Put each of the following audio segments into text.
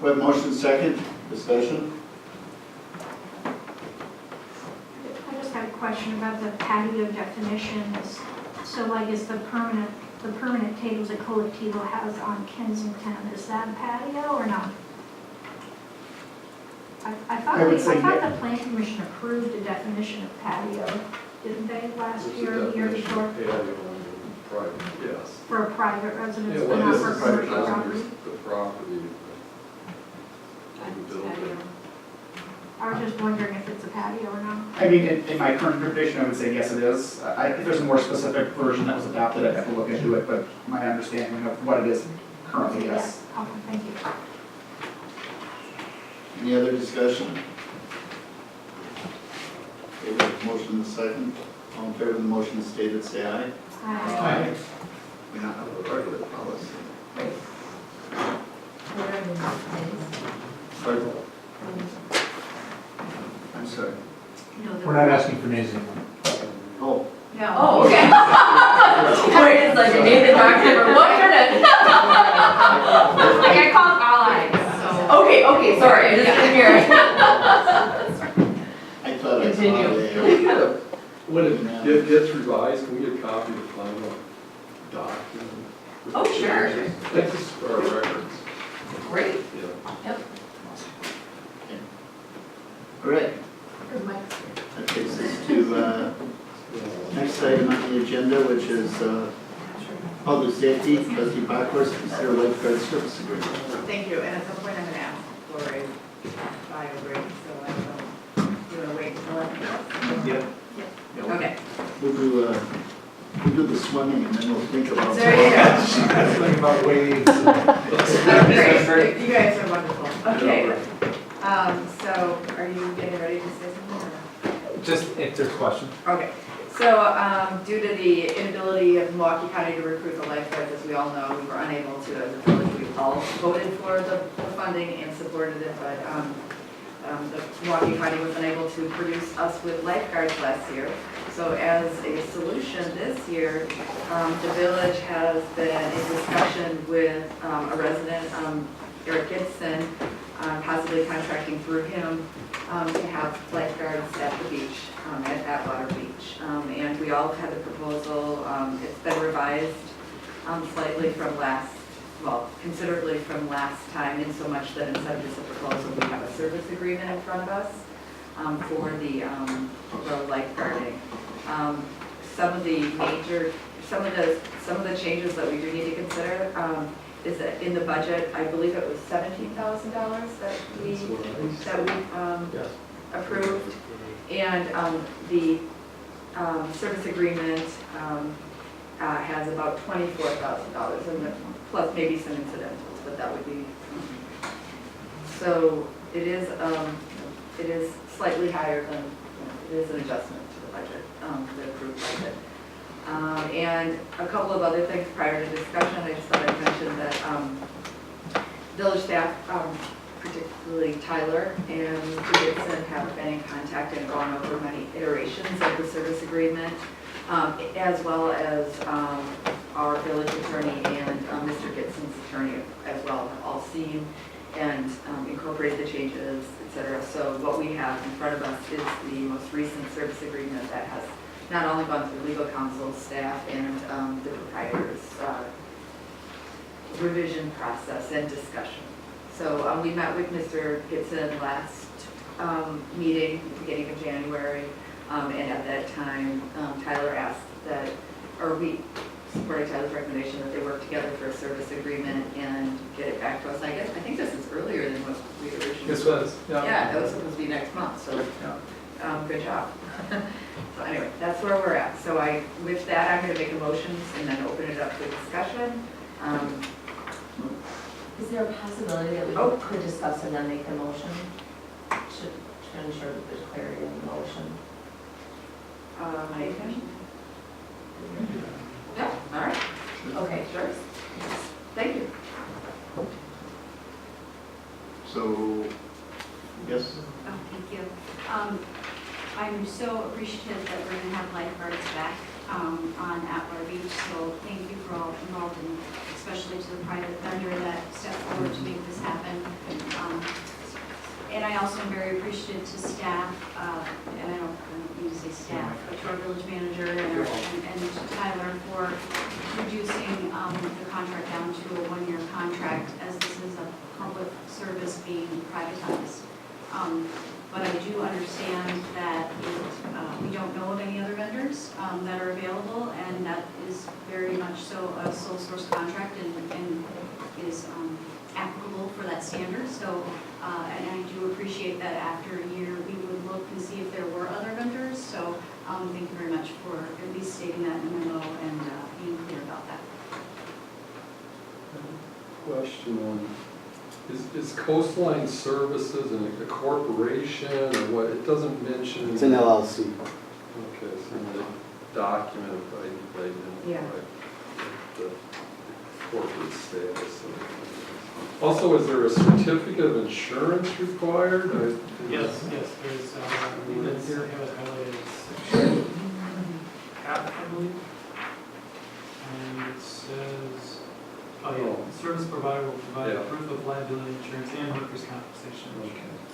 We have motion second, discussion. I just had a question about the patio definitions. So like is the permanent tables that Colectivo has on Kensington, is that a patio or not? I thought I would say the planning commission approved a definition of patio, didn't they, last year or the year before? Private, yes. For a private residence, Yeah, but well, not this for is private commercial property? residence, the property. the building. I was just wondering if it's a patio or not. I mean, in my current interpretation, I would say yes, it is. If there's a more specific version that was adopted, I'd have to look into it, but my understanding of what it is currently, yes. Yeah. Okay, thank you. Any other discussion? Okay, we have motion and second. All in favor of the motion as stated, say aye. Aye. We now have a part of the policy. Pardon? I'm sorry. We're not asking for names anymore. Oh. Yeah, oh, okay. Wait, it's like you made the document for 1 minute. Like I called all eyes, so. Okay, sorry, I just didn't hear it. I thought I Continue. Can we saw get a, when it gets revised, can we get a copy of the final document? with Oh, the sure. changes? That's just for our records, Great. yeah. All right, that takes us to next item on the agenda, which is public safety. Trustee Bachhorst, consider lifeguard service agreement. Thank you, and at some point I'm gonna ask for a bio break, so I don't, you wanna wait until I Yep. Okay. We'll do the swimming and then we'll think about. There you go. Think about waves. Great, you guys are wonderful. Okay, so are you getting ready to say something or? Just if there's questions. Okay, so due to the inability of Milwaukee County to recruit the lifeguards, as we all know, we were unable to, as a village, we all voted for the funding and supported it, but the Milwaukee County was unable to produce us with lifeguards last year. So as a solution this year, the village has been in discussion with a resident, Eric Gibson, possibly contracting through him to have lifeguards at the beach, at Atwater Beach. And we all had the proposal. It's been revised slightly from considerably from last time, in so much that instead of just a proposal, we have a service agreement in front of us for the lifeguarding. Some of the changes that we do need to consider is that in the budget, I believe it was $17,000 that we approved, and the service agreement has about $24,000, and plus maybe some incidentals, but that would be. So it is slightly higher than, it is an adjustment to the budget, the approved budget. And a couple of other things prior to discussion, I just thought I'd mention that village staff, particularly Tyler and Gibson, have been in contact and gone over many iterations of the service agreement, as well as our village attorney and Mr. Gibson's attorney as well have all seen and incorporated the changes, etc. So what we have in front of us is the most recent service agreement that has not only gone through legal counsel, staff, and the proprietor's revision process and discussion. So we met with Mr. Gibson last meeting, beginning of January, and at that time, Tyler asked that, or we supported Tyler's recommendation that they work together for a service agreement and get it back to us. And I think this is earlier than what we originally. This was, Yeah, that was supposed to be next month, so good job. So anyway, that's where we're at. So with that, I'm going to make a motion and then open it up for discussion. Is there a possibility that we could discuss and then make the motion? To ensure that there's clarity in the motion. My attention? Yeah, all right. Okay. Sure. Thank you. So, yes, Oh, thank you. I'm so appreciative that we're going to have lifeguards back on Atwater Beach, so thank you for all involved, and especially to the private vendor that stepped forward to make this happen. And I also am very appreciative to staff, and I don't mean to say staff, but to our village manager and Tyler for reducing the contract down to a one-year contract, as this is a public service being privatized. But I do understand that we don't know of any other vendors that are available, and that is very much so a sole source contract and is applicable for that standard. So, and I do appreciate that after a year, we would look and see if there were other vendors. So thank you very much for at least stating that in the memo and being clear about that. Question on, is Coastline Services a corporation or what? It doesn't mention. It's an LLC. Okay, so in the document, I identify the corporate status. Also, is there a certificate of insurance required? Yes, there's, I believe it's, it was highlighted as half, I believe. And it says, oh yeah, service provider will provide Yeah. proof of liability insurance and workers' compensation insurance.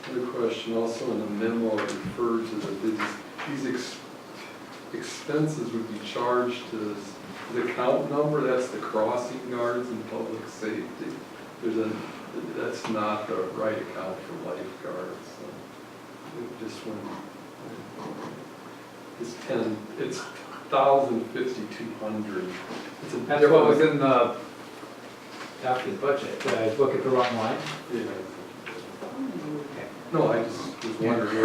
Another question, also in the memo, it referred to that these expenses would be charged to the account number, that's the crossing guards and public safety. That's not the right account for lifeguards. So this one, it's 1,050, 200. It's a That's what was in the adopted budget. Did I look at the wrong line? Yeah. No, I just was wondering.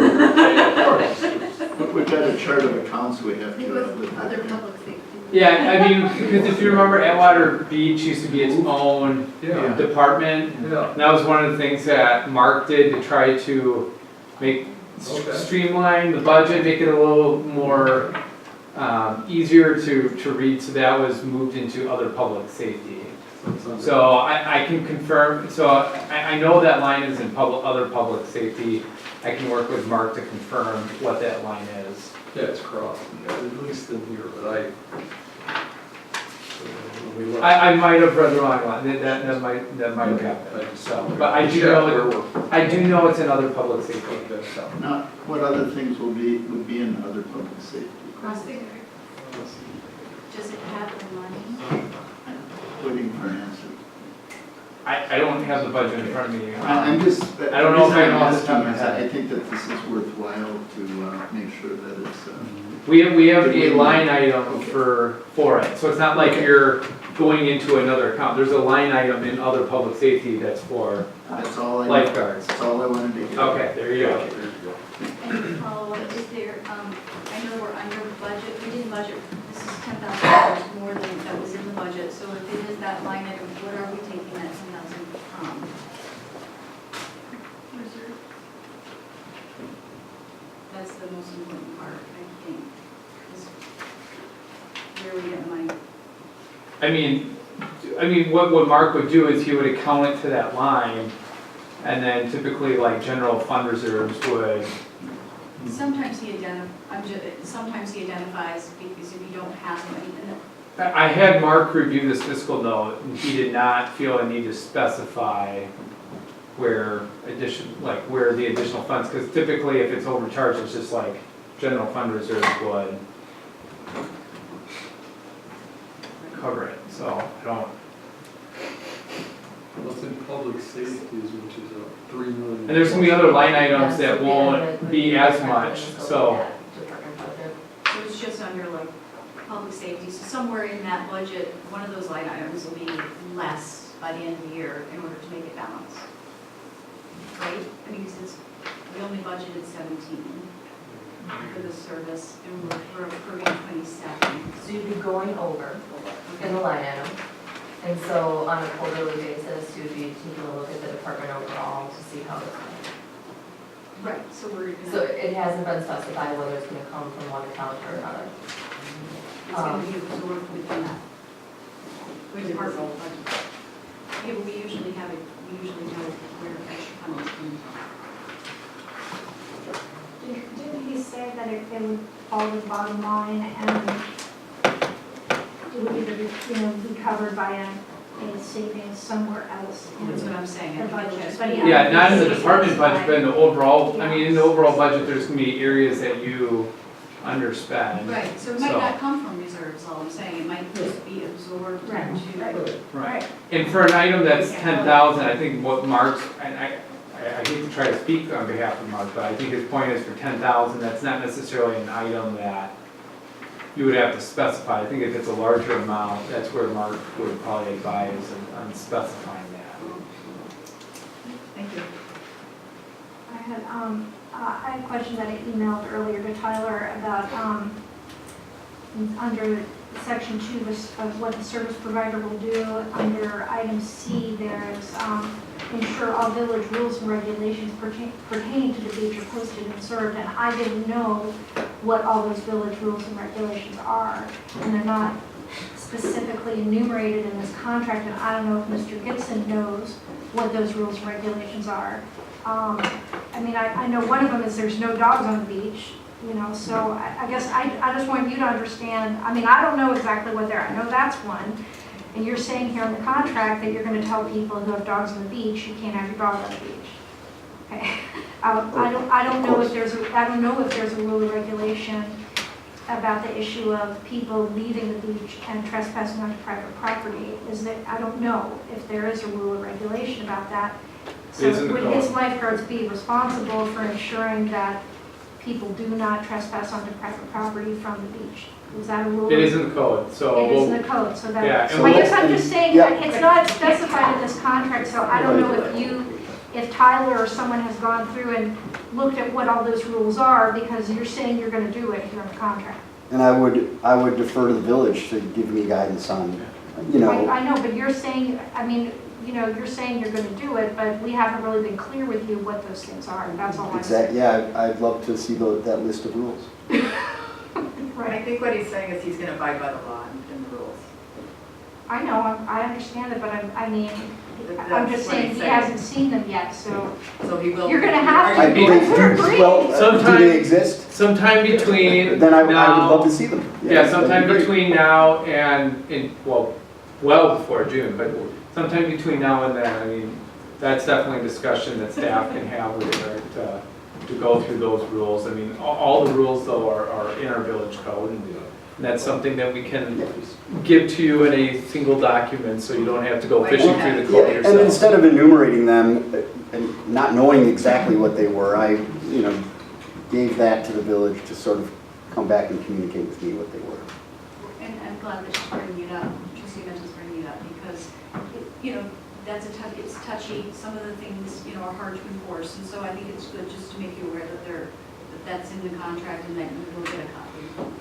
We've got a chart of accounts we have It to. was other public safety. Yeah, I mean, because if you remember, Atwater Beach used to be its own Yeah. department. Yeah. And that was one of the things that Mark did to try to make, Okay. streamline the budget, make it a little more easier to read. So that was moved into other public safety. So I can confirm, so I know that line is in other public safety. I can work with Mark to confirm what that line is. Yeah, it's crossed, at least in here, but I might have read the wrong line, that might have happened, so, but I do know it's in other public safety, so. Now, what other things would be in other public safety? Crossing, does it have the money? Waiting for an answer. I don't have the budget in front of me. I'm just. I don't know if I know off the asking top of my is head. I think that this is worthwhile to make sure that it's. We have a line item for it, so it's not like you're going into another account. There's a line item in other public safety that's for That's all I. lifeguards. That's all I wanted to hear. Okay, there you go. And to follow up, is there, I know we're under budget, we didn't budget, this is $10,000 more than that was in the budget, so if it is that line item, what are we taking that 10,000 from? Reserve? That's the most important part, I think, is where we get the money. I mean, what Mark would do is he would account it to that line, and then typically like general fund reserves would. Sometimes he identifies, because if you don't have money, then I had Mark review this fiscal note, and he did not feel a need to specify where the additional funds, because typically if it's overcharged, it's just like general fund reserves would cover it, so I don't. What's in public safety, which is a $3 million. And there's gonna be other line items that won't be as much, so. so it's just under like public safety, so somewhere in that budget, one of those line items will be less by the end of the year in order to make it balance. Right? I mean, because we only budgeted 17 for the service, and we're approving 27. So you'd be going over in the line item. And so on a quarterly basis, you'd be taking a look at the department overall to see how it's going. Right, so we're gonna. So it hasn't been specified whether it's going to come from one account or another. It's going to be absorbed within that. With our whole budget. Yeah, but we usually know where extra funding is coming from. Didn't he say that it would fall to the bottom line and it would either be, be covered by a a savings somewhere else in That's what I'm saying. the I think budget. it's But just- Yeah, not in the department budget, but in the overall, I mean, in the overall budget, there's gonna be areas that you underspend. Right, so it might So- not come from reserves, all I'm saying, it might just be absorbed Right, into. Right. And for an item that's 10,000, I think what Mark's, and I hate to try to speak on behalf of Mark, but I think his point is for 10,000, that's not necessarily an item that you would have to specify. I think if it's a larger amount, that's where Mark would probably advise on specifying that. Thank you. I had a question that I emailed earlier to Tyler about, under section 2 of what the service provider will do, under item C, there's, ensure all village rules and regulations pertaining to the beach are posted and served, and I didn't know what all those village rules and regulations are, and they're not specifically enumerated in this contract, and I don't know if Mr. Gibson knows what those rules and regulations are. I mean, I know one of them is there's no dogs on the beach, you know, so I guess I just want you to understand, I mean, I don't know exactly what they're, I know that's one, and you're saying here in the contract that you're gonna tell people who have dogs on the beach, you can't have your dog on the beach. Okay, I don't know if there's a rule or regulation about the issue of people leaving the beach and trespassing onto private property. I don't know if there is a rule or regulation about that. So It is in the would code. his lifeguards be responsible for ensuring that people do not trespass onto private property from the beach? Is that a rule? It is in the code, so It is in we'll, the code, so Yeah, that, and so I guess we'll- I'm just saying, Yeah. that it's not specified in this contract, so I don't know if Tyler or someone has gone through and looked at what all those rules are, because you're saying you're gonna do it here in the contract. And I would defer to the village to give me guidance on, you know, I know, but you're saying, I mean, you know, you're saying you're gonna do it, but we haven't really been clear with you what those things are, that's all I'm saying. yeah, I'd love to see that list of rules. I Right, think what he's saying is he's gonna abide by the law and the rules. I know, I understand it, but I mean, I'm That's just what saying he's he saying. hasn't seen them yet, so So he will. you're gonna have I to. believe, well, do Sometime- they exist? sometime between Then I would love now, to see them. yeah, that'd sometime be great. between now and, well before June, but sometime between now and then, I mean, that's definitely a discussion that staff can have with it, to go through those rules. I mean, all the rules though are in our village code, and that's something that we can give to you in a single document, so you don't have to go fishing through the Yeah, code and yourself. instead of enumerating them and not knowing exactly what they were, I, gave that to the village to sort of come back and communicate with me what they were. And I'm glad that she's bringing it up, Trustee Benton's bringing it up, because, that's it's touchy, some of the things, are hard to enforce, and so I think it's good just to make you aware that that's in the contract and that you will get a copy.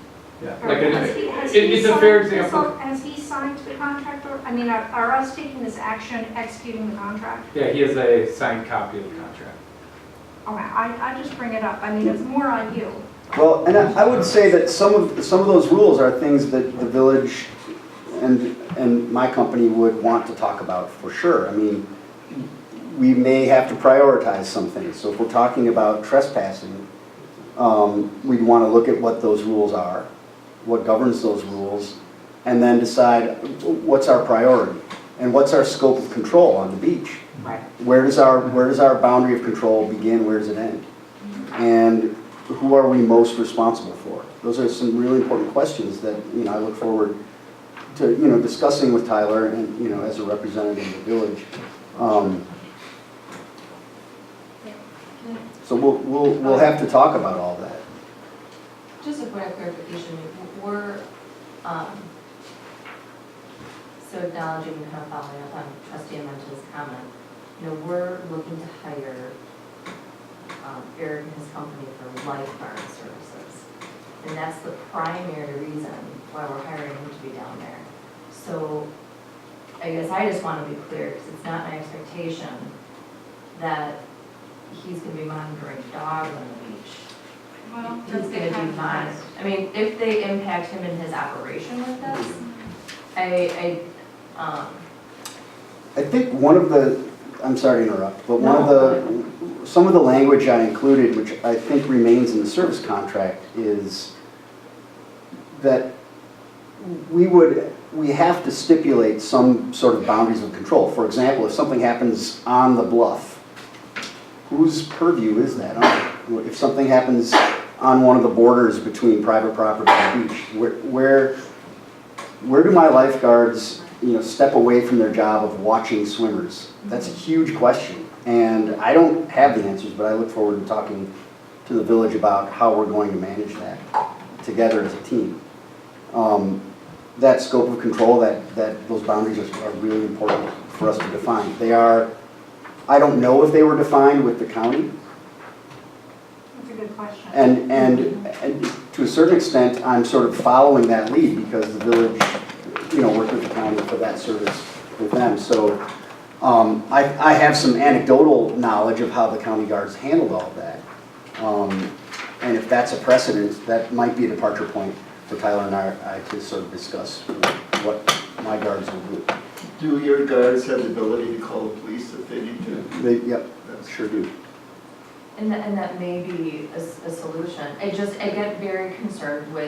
Yeah, Or like has he it's a fair signed this example. all- Has he signed the contract, or, I mean, are us taking this action, executing the contract? Yeah, he has a signed copy of the contract. Okay, I just bring it up, I mean, it's more on you. Well, and I would say that some of those rules are things that the village and my company would want to talk about for sure. I mean, we may have to prioritize some things. So if we're talking about trespassing, we'd want to look at what those rules are, what governs those rules, and then decide what's our priority and what's our scope of control on the beach. Right. Where does our boundary of control begin? Where does it end? And who are we most responsible for? Those are some really important questions that I look forward to discussing with Tyler and as a representative of the village. So we'll have to talk about all that. Just a point of clarification, we're, so acknowledging and kind of following up on Trustee Amanta's comment, we're looking to hire Eric and his company for lifeguard services. And that's the primary reason why we're hiring him to be down there. So I guess I just want to be clear, because it's not my expectation that he's going to be monitoring dogs on the beach. Well, He's that's going to be monitored. I mean, if they impact him in his operation with this, I think one of the, I'm sorry to interrupt, but some of the language I included, which I think remains in the service contract, is that we would we have to stipulate some sort of boundaries of control. For example, if something happens on the bluff, whose purview is that on? If something happens on one of the borders between private property and beach, where do my lifeguards, step away from their job of watching swimmers? That's a huge question, and I don't have the answers, but I look forward to talking to the village about how we're going to manage that together as a team. That scope of control, those boundaries are really important for us to define. They are, I don't know if they were defined with the county, That's a good question. and to a certain extent, I'm sort of following that lead because the village, worked with the county for that service with them. So I have some anecdotal knowledge of how the county guards handled all of that. And if that's a precedent, that might be a departure point for Tyler and I to sort of discuss what my guards will do. Do your guards have the ability to call the police if they need to? Yep, sure do. And that may be a solution. I get very concerned with